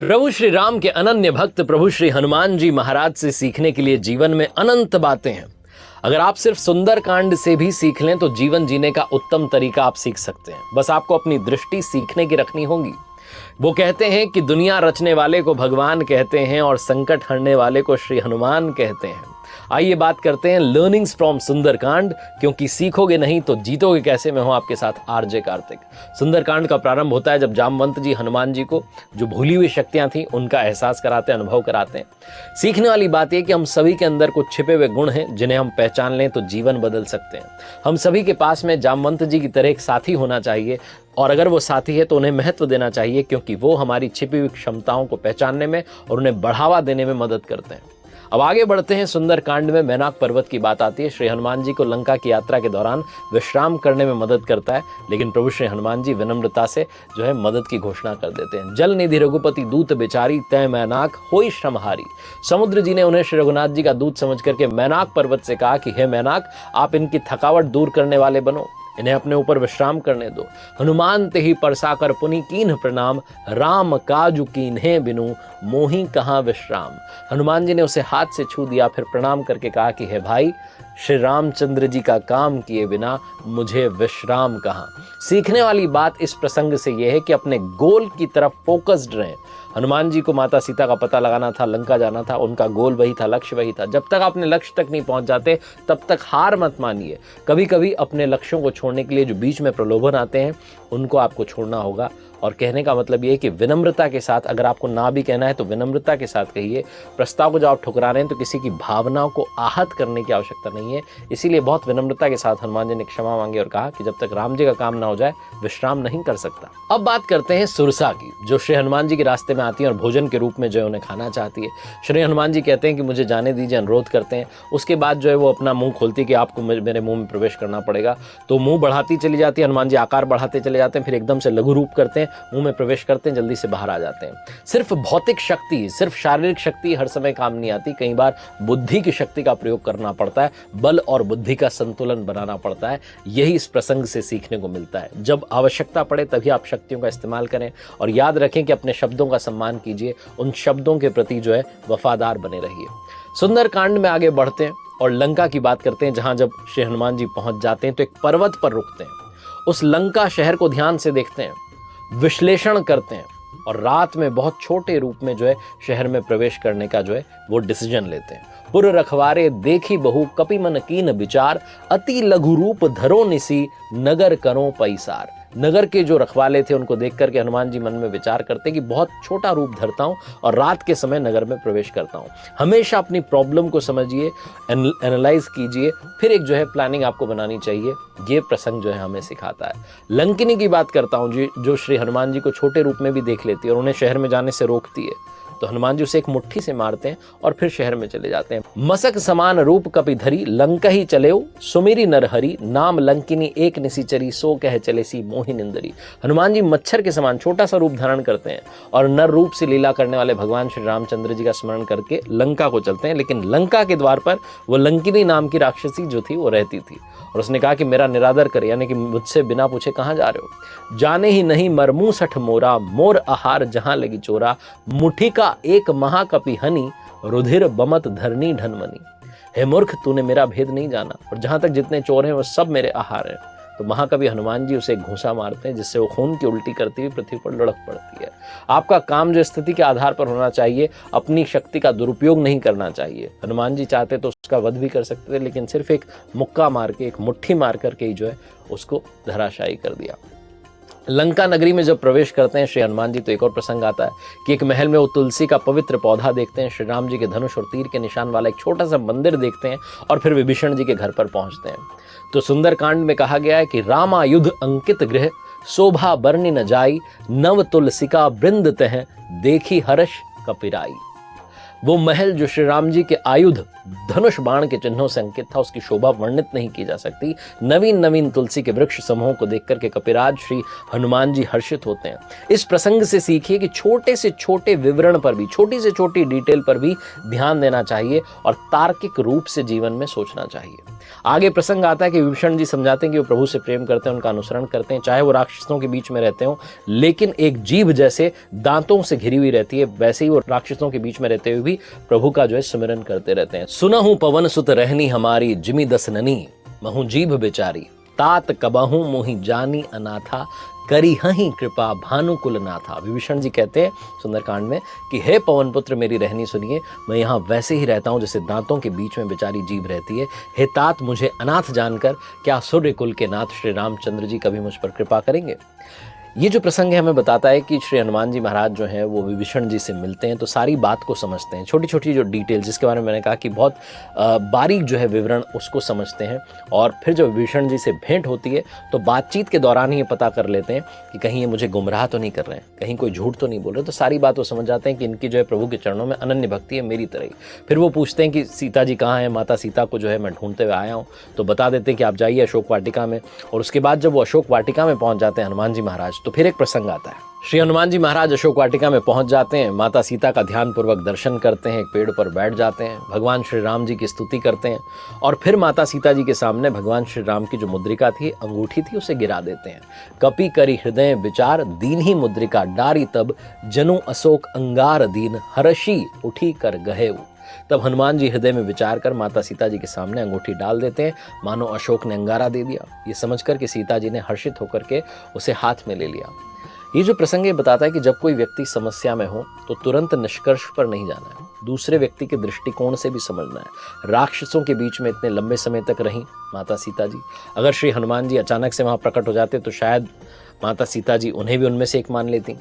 प्रभु श्री राम के अनन्य भक्त प्रभु श्री हनुमान जी महाराज से सीखने के लिए जीवन में अनंत बातें हैं। अगर आप सिर्फ सुंदर कांड से भी सीख लें तो जीवन जीने का उत्तम तरीका आप सीख सकते हैं। बस आपको अपनी दृष्टि सीखने की रखनी होगी। वो कहते हैं कि दुनिया रचने वाले को भगवान कहते हैं और संकट हरने वाले को श्री हनुमान कहते हैं। आइए बात करते हैं लर्निंग्स फ्रॉम सुंदरकांड, क्योंकि सीखोगे नहीं तो जीतोगे कैसे। मैं हूं आपके साथ आरजे कार्तिक। सुंदरकांड का प्रारंभ होता है जब जामवंत जी हनुमान जी को जो भूली हुई शक्तियां थी उनका एहसास कराते हैं, अनुभव कराते हैं। सीखने वाली बात यह कि हम सभी के अंदर कुछ छिपे हुए गुण हैं जिन्हें हम पहचान लें तो जीवन बदल सकते हैं। हम सभी के पास में जामवंत जी की तरह एक साथी होना चाहिए, और अगर वो साथी है तो उन्हें महत्व देना चाहिए, क्योंकि वो हमारी छिपी हुई क्षमताओं को पहचानने में और उन्हें बढ़ावा देने में मदद करते हैं। अब आगे बढ़ते हैं। सुंदरकांड में मैनाक पर्वत की बात आती है। श्री हनुमान जी को लंका की यात्रा के दौरान विश्राम करने में मदद करता है, लेकिन प्रभु श्री हनुमान जी विनम्रता से मदद की घोषणा कर देते हैं। जल निधि रघुपति दूत बेचारी तय मैनाक होई श्रमहारी। समुद्र जी ने उन्हें श्री रघुनाथ जी का दूत समझ करके मैनाक पर्वत से कहा कि हे मैनाक, आप इनकी थकावट दूर करने वाले बनो, इन्हें अपने ऊपर विश्राम करने दो। हनुमान ते ही परसाकर पुनि कीन्ह प्रणाम, राम काजु कीन्हे बिनु मोहि कहाँ विश्राम। हनुमान जी ने उसे हाथ से छू दिया, फिर प्रणाम करके कहा कि हे भाई, श्री रामचंद्र जी का काम किए बिना मुझे विश्राम कहाँ। सीखने वाली बात इस प्रसंग से यह है कि अपने गोल की तरफ फोकस्ड रहें। हनुमान जी को माता सीता का पता लगाना था, लंका जाना था, उनका गोल वही था, लक्ष्य वही था। जब तक अपने लक्ष्य तक नहीं पहुंच जाते तब तक हार मत मानिए। कभी कभी अपने लक्ष्यों को छोड़ने के लिए जो बीच में प्रलोभन आते हैं उनको आपको छोड़ना होगा। और कहने का मतलब ये है कि विनम्रता के साथ, अगर आपको ना भी कहना है तो विनम्रता के साथ कहिए। प्रस्ताव को जब आप ठुकरा रहे हैं तो किसी की भावनाओं को आहत करने की आवश्यकता नहीं है। इसीलिए बहुत विनम्रता के साथ हनुमान जी ने क्षमा मांगी और कहा कि जब तक राम जी का काम ना हो जाए विश्राम नहीं कर सकता। अब बात करते हैं सुरसा की, जो श्री हनुमान जी के रास्ते में आती है और भोजन के रूप में उन्हें खाना चाहती है। श्री हनुमान जी कहते हैं कि मुझे जाने दीजिए, अनुरोध करते हैं। उसके बाद वो अपना मुंह खोलती है कि आपको मेरे मुंह में प्रवेश करना पड़ेगा। तो मुंह बढ़ाती चली जाती है, हनुमान जी आकार बढ़ाते चले जाते हैं, फिर एकदम से लघु रूप करते हैं, मुंह में प्रवेश करते हैं, जल्दी से बाहर आ जाते हैं। सिर्फ भौतिक शक्ति, सिर्फ शारीरिक शक्ति हर समय काम नहीं आती। कई बार बुद्धि की शक्ति का प्रयोग करना पड़ता है, बल और बुद्धि का संतुलन बनाना पड़ता है। यही इस प्रसंग से सीखने को मिलता है। जब आवश्यकता पड़े तभी आप शक्तियों का इस्तेमाल करें, और याद रखें कि अपने शब्दों का सम्मान कीजिए, उन शब्दों के प्रति वफादार बने रहिए। सुंदरकांड में आगे बढ़ते हैं और लंका की बात करते हैं, जहां जब श्री हनुमान जी पहुंच जाते हैं तो एक पर्वत पर रुकते हैं। उस लंका शहर को ध्यान से देखते हैं, विश्लेषण करते हैं, और रात में बहुत छोटे रूप में शहर में प्रवेश करने का वो डिसीजन लेते हैं। पुर रखवारे देखी बहु कपि मन कीन विचार, अति लघु रूप धरो निसी नगर करो पैसार। नगर के जो रखवाले थे उनको देख करके हनुमान जी मन में विचार करते कि बहुत छोटा रूप धरता हूं और रात के समय नगर में प्रवेश करता हूं। हमेशा अपनी प्रॉब्लम को समझिए, एनालाइज कीजिए, फिर एक प्लानिंग आपको बनानी चाहिए। ये प्रसंग हमें सिखाता है। लंकिनी की बात करता हूं, जो श्री हनुमान जी को छोटे रूप में भी देख लेती है और उन्हें शहर में जाने से रोकती है। तो हनुमान जी उसे एक मुट्ठी से मारते हैं और फिर शहर में चले जाते हैं। मसक समान रूप कपि धरी, लंका ही चलेओ सुमिरी नरहरि, नाम लंकिनी एक निशिचरी, सो कह चले सी मोहि निंदरी। हनुमान जी मच्छर के समान छोटा सा रूप धारण करते हैं और नर रूप से लीला करने वाले भगवान श्री रामचंद्र जी का स्मरण करके लंका को चलते हैं। लेकिन लंका के द्वार पर वो लंकिनी नाम की राक्षसी जो थी वो रहती थी, और उसने कहा कि मेरा निरादर कर, यानी कि मुझसे बिना पूछे कहाँ जा रहे हो। जाने ही नहीं मरमू सठ मोरा, मोर आहार जहां लगी चोरा, मुठी का एक महाकपि हनी, रुधिर बमत धरनी ढनमनी। हे मूर्ख, तूने मेरा भेद नहीं जाना, और जहां तक जितने चोर हैं वो सब मेरे आहार हैं। तो महाकवि हनुमान जी उसे घूंसा मारते हैं, जिससे वो खून की उल्टी करती हुई पृथ्वी पर लुढ़क पड़ती है। आपका काम स्थिति के आधार पर होना चाहिए, अपनी शक्ति का दुरुपयोग नहीं करना चाहिए। हनुमान जी चाहते तो उसका वध भी कर सकते थे, लेकिन सिर्फ एक मुक्का मार के, एक मुट्ठी मार करके ही उसको धराशायी कर दिया। लंका नगरी में जब प्रवेश करते हैं श्री हनुमान जी तो एक और प्रसंग आता है कि एक महल में वो तुलसी का पवित्र पौधा देखते हैं, श्री राम जी के धनुष और तीर के निशान वाला एक छोटा सा मंदिर देखते हैं, और फिर विभीषण जी के घर पर पहुंचते हैं। तो सुंदरकांड में कहा गया है कि रामायुध अंकित गृह, शोभा बरनी न जाई, नव तुलसिका वृंद तह, देखी हर्ष कपिराई। वो महल जो श्री राम जी के आयुध धनुष बाण के चिन्हों से अंकित था, उसकी शोभा वर्णित नहीं की जा सकती। नवीन नवीन तुलसी के वृक्ष समूहों को देखकर के कपिराज श्री हनुमान जी हर्षित होते हैं। इस प्रसंग से सीखिए कि छोटे से छोटे विवरण पर भी, छोटी से छोटी डिटेल पर भी ध्यान देना चाहिए और तार्किक रूप से जीवन में सोचना चाहिए। आगे प्रसंग आता है कि विभीषण जी समझाते हैं कि वो प्रभु से प्रेम करते हैं, उनका अनुसरण करते हैं, चाहे वो राक्षसों के बीच में रहते हो, लेकिन एक जीभ जैसे दांतों से घिरी हुई रहती है, वैसे ही वो राक्षसों के बीच में रहते हुए भी प्रभु का जो है स्मरण करते रहते हैं। सुनहु पवन सुत रहनी हमारी, जिमि दस ननी महु जीभ बेचारी, तात कबहू मोहि जानी अनाथा, करी हहीं कृपा भानुकुल नाथा। विभीषण जी कहते हैं सुंदरकांड में कि हे पवन पुत्र मेरी रहनी सुनिए, मैं यहाँ वैसे ही रहता हूँ जैसे दांतों के बीच में बेचारी जीभ रहती है। हे तात, मुझे अनाथ जानकर क्या सूर्य कुल के नाथ श्री रामचंद्र जी कभी मुझ पर कृपा करेंगे। ये जो प्रसंग है हमें बताता है कि श्री हनुमान जी महाराज जो हैं वो विभीषण जी से मिलते हैं तो सारी बात को समझते हैं, छोटी छोटी जो डिटेल जिसके बारे में मैंने कहा कि बहुत बारीक जो है विवरण उसको समझते हैं। और फिर जब विभीषण जी से भेंट होती है तो बातचीत के दौरान ही ये पता कर लेते हैं कि कहीं ये मुझे गुमराह तो नहीं कर रहे हैं, कहीं कोई झूठ तो नहीं बोल रहे। तो सारी बात वो समझ जाते हैं कि इनकी जो है प्रभु के चरणों में अनन्य भक्ति है मेरी तरह ही। फिर वो पूछते हैं कि सीता जी कहाँ हैं, माता सीता को जो है मैं ढूंढते हुए आया हूँ। तो बता देते हैं कि आप जाइए अशोक वाटिका में। और उसके बाद जब वो अशोक वाटिका में पहुँच जाते हैं हनुमान जी महाराज, तो फिर एक प्रसंग आता है। श्री हनुमान जी महाराज अशोक वाटिका में पहुंच जाते हैं, माता सीता का ध्यान पूर्वक दर्शन करते हैं, एक पेड़ पर बैठ जाते हैं, भगवान श्री राम जी की स्तुति करते हैं और फिर माता सीता जी के सामने भगवान श्री राम की जो मुद्रिका थी, अंगूठी थी, उसे गिरा देते हैं। कपि करी हृदय विचार, दीन ही मुद्रिका डारी तब, जनु अशोक अंगार दीन, हर्षी उठी कर गहेऊ। तब हनुमान जी हृदय में विचार कर माता सीता जी के सामने अंगूठी डाल देते हैं, मानो अशोक ने अंगारा दे दिया। ये समझकर कि सीता जी ने हर्षित होकर के उसे हाथ में ले लिया। ये जो प्रसंग ये बताता है कि जब कोई व्यक्ति समस्या में हो तो तुरंत निष्कर्ष पर नहीं जाना है, दूसरे व्यक्ति के दृष्टिकोण से भी समझना है। राक्षसों के बीच में इतने लंबे समय तक रहीं माता सीता जी, अगर श्री हनुमान जी अचानक से वहाँ प्रकट हो जाते तो शायद माता सीता जी उन्हें भी उनमें से एक मान लेती।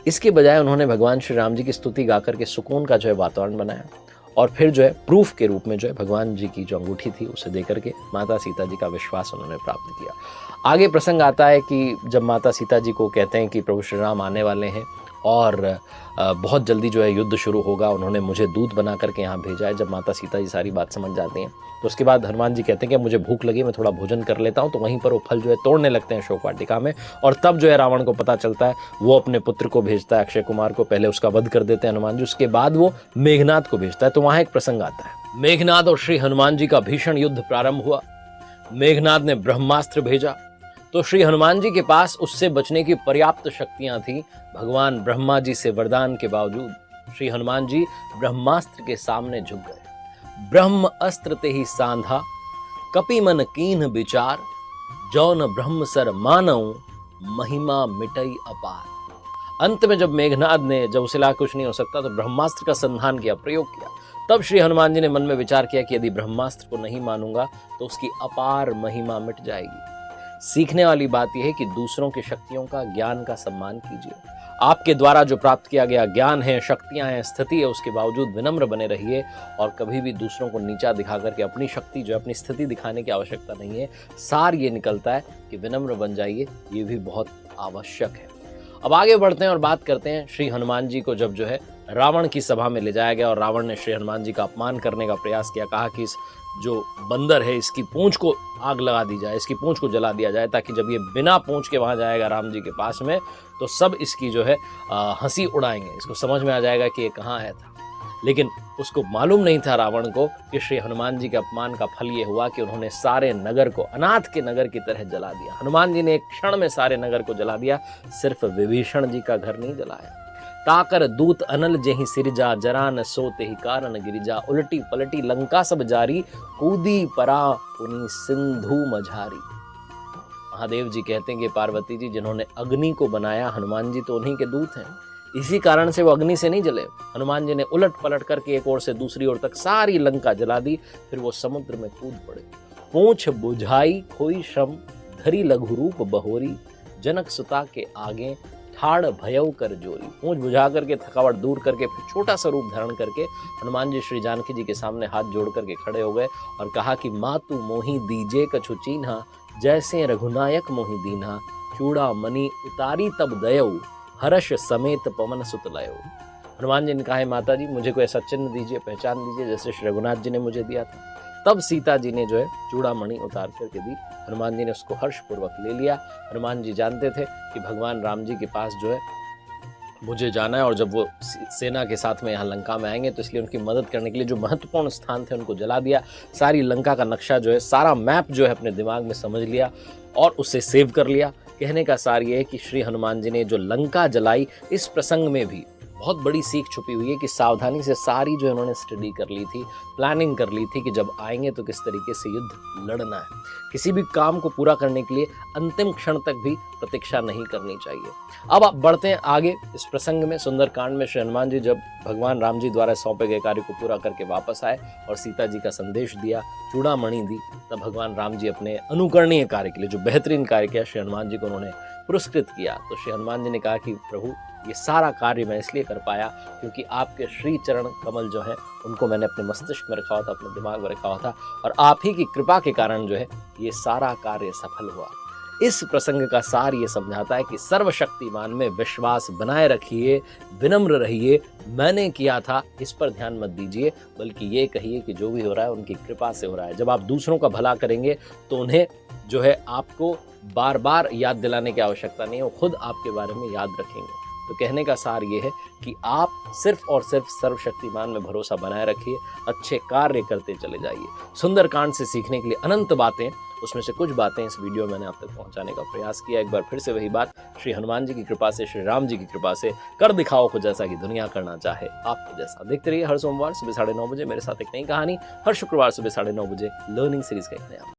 इसके बजाय उन्होंने भगवान श्री राम जी की स्तुति गाकर के सुकून का जो है वातावरण बनाया और फिर जो है प्रूफ के रूप में जो है भगवान जी की जो अंगूठी थी उसे देकर के माता सीता जी का विश्वास उन्होंने प्राप्त किया। आगे प्रसंग आता है कि जब माता सीता जी को कहते हैं कि प्रभु श्री राम आने वाले हैं और बहुत जल्दी जो है युद्ध शुरू होगा, उन्होंने मुझे दूत बना करके यहाँ भेजा है। जब माता सीता जी सारी बात समझ जाती हैं तो उसके बाद हनुमान जी कहते हैं कि मुझे भूख लगी, मैं थोड़ा भोजन कर लेता हूँ। तो वहीं पर वो फल जो है तोड़ने लगते हैं अशोक वाटिका में। और तब जो है रावण को पता चलता है, वो अपने पुत्र को भेजता है अक्षय कुमार को, पहले उसका वध कर देते हैं हनुमान जी, उसके बाद वो मेघनाद को भेजता है। तो वहाँ एक प्रसंग आता है, मेघनाद और श्री हनुमान जी का भीषण युद्ध प्रारंभ हुआ। मेघनाद ने ब्रह्मास्त्र भेजा तो श्री हनुमान जी के पास उससे बचने की पर्याप्त शक्तियां थी। भगवान ब्रह्मा जी से वरदान के बावजूद श्री हनुमान जी ब्रह्मास्त्र के सामने झुक गए। ब्रह्म अस्त्र ते ही सांधा, कपि मन कीन्ह विचार, जौन ब्रह्म सर मानव, महिमा मिटई अपार। अंत में जब मेघनाद ने, जब उसे ला कुछ नहीं हो सकता, तो ब्रह्मास्त्र का संधान किया, प्रयोग किया। तब श्री हनुमान जी ने मन में विचार किया कि यदि ब्रह्मास्त्र को नहीं मानूंगा तो उसकी अपार महिमा मिट जाएगी। सीखने वाली बात यह है कि दूसरों की शक्तियों का, ज्ञान का सम्मान कीजिए। आपके द्वारा जो प्राप्त किया गया ज्ञान है, शक्तियां हैं, स्थिति है, उसके बावजूद विनम्र बने रहिए और कभी भी दूसरों को नीचा दिखा करके अपनी शक्ति जो है, अपनी स्थिति दिखाने की आवश्यकता नहीं है। सार ये निकलता है कि विनम्र बन जाइए, ये भी बहुत आवश्यक है। अब आगे बढ़ते हैं और बात करते हैं श्री हनुमान जी को जब जो है रावण की सभा में ले जाया गया और रावण ने श्री हनुमान जी का अपमान करने का प्रयास किया। कहा कि इस जो बंदर है इसकी पूंछ को आग लगा दी जाए, इसकी पूंछ को जला दिया जाए, ताकि जब ये बिना पूंछ के वहां जाएगा राम जी के पास में तो सब इसकी जो है हंसी उड़ाएंगे, इसको समझ में आ जाएगा कि ये कहाँ है था। लेकिन उसको मालूम नहीं था रावण को कि श्री हनुमान जी के अपमान का फल ये हुआ कि उन्होंने सारे नगर को अनाथ के नगर की तरह जला दिया। हनुमान जी ने एक क्षण में सारे नगर को जला दिया, सिर्फ विभीषण जी का घर नहीं जलाया। ताकर दूत अनल जेहि सिरजा, जरा न सोते ही कारण गिरिजा, उलटी पलटी लंका सब जारी, कूदी परा पुनी सिंधु मझारी। महादेव जी कहते हैं कि पार्वती जी जिन्होंने अग्नि को बनाया, हनुमान जी तो उन्हीं के दूत हैं, इसी कारण से वो अग्नि से नहीं जले। हनुमान जी ने उलट पलट करके एक ओर से दूसरी ओर तक सारी लंका जला दी, फिर वो समुद्र में कूद पड़े। पूंछ बुझाई खोई श्रम, धरी लघु रूप बहोरी, जनक सुता के आगे ठाड़ भयउ कर जोरी। पूंछ बुझा करके, थकावट दूर करके, फिर छोटा सा रूप धारण करके हनुमान जी श्री जानकी जी के सामने हाथ जोड़ करके खड़े हो गए और कहा कि मातु मोहि दीजे कछु चीन्हा, जैसे रघुनायक मोहि दीन्हा, चूड़ा मणि उतारी तब दयऊ, हर्ष समेत पवन सुत लयो। हनुमान जी ने कहा, माता जी मुझे कोई ऐसा चिन्ह दीजिए, पहचान दीजिए जैसे श्री रघुनाथ जी ने मुझे दिया था। तब सीता जी ने जो है चूड़ामणि उतार करके दी। हनुमान जी ने उसको हर्षपूर्वक ले लिया। हनुमान जी जानते थे कि भगवान राम जी के पास जो है मुझे जाना है, और जब वो सेना के साथ में यहाँ लंका में आएंगे तो इसलिए उनकी मदद करने के लिए जो महत्वपूर्ण स्थान थे उनको जला दिया। सारी लंका का नक्शा जो है, सारा मैप जो है अपने दिमाग में समझ लिया और उसे सेव कर लिया। कहने का सार ये है कि श्री हनुमान जी ने जो लंका जलाई, इस प्रसंग में भी बहुत बड़ी सीख छुपी हुई है कि सावधानी से सारी जो इन्होंने स्टडी कर ली थी, प्लानिंग कर ली थी कि जब आएंगे तो किस तरीके से युद्ध लड़ना है। किसी भी काम को पूरा करने के लिए अंतिम क्षण तक भी प्रतीक्षा नहीं करनी चाहिए। अब आप बढ़ते हैं आगे इस प्रसंग में। सुंदरकांड में श्री हनुमान जी जब भगवान राम जी द्वारा सौंपे गए कार्य को पूरा करके वापस आए और सीता जी का संदेश दिया, चूड़ामणि दी, तब भगवान राम जी अपने अनुकरणीय कार्य के लिए, जो बेहतरीन कार्य किया, श्री हनुमान जी को उन्होंने पुरस्कृत किया। तो श्री हनुमान जी ने कहा कि प्रभु, ये सारा कार्य मैं इसलिए कर पाया क्योंकि आपके श्री चरण कमल जो है उनको मैंने अपने मस्तिष्क में रखा हुआ था, अपने दिमाग में रखा हुआ था, और आप ही की कृपा के कारण जो है ये सारा कार्य सफल हुआ। इस प्रसंग का सार ये समझाता है कि सर्वशक्तिमान में विश्वास बनाए रखिए, विनम्र रहिए। मैंने किया था इस पर ध्यान मत दीजिए, बल्कि ये कहिए कि जो भी हो रहा है उनकी कृपा से हो रहा है। जब आप दूसरों का भला करेंगे तो उन्हें जो है आपको बार बार याद दिलाने की आवश्यकता नहीं है, वो खुद आपके बारे में याद रखेंगे। तो कहने का सार ये है कि आप सिर्फ और सिर्फ सर्वशक्तिमान में भरोसा बनाए रखिए, अच्छे कार्य करते चले जाइए। सुंदरकांड से सीखने के लिए अनंत बातें, उसमें से कुछ बातें इस वीडियो में मैंने आप तक पहुंचाने का प्रयास किया। एक बार फिर से वही बात, श्री हनुमान जी की कृपा से, श्री राम जी की कृपा से कर दिखाओ खुद जैसा कि दुनिया करना चाहे आपके जैसा। देखते रहिए हर सोमवार सुबह 9:30 बजे मेरे साथ एक नई कहानी, हर शुक्रवार सुबह 9:30 बजे लर्निंग सीरीज का एक नया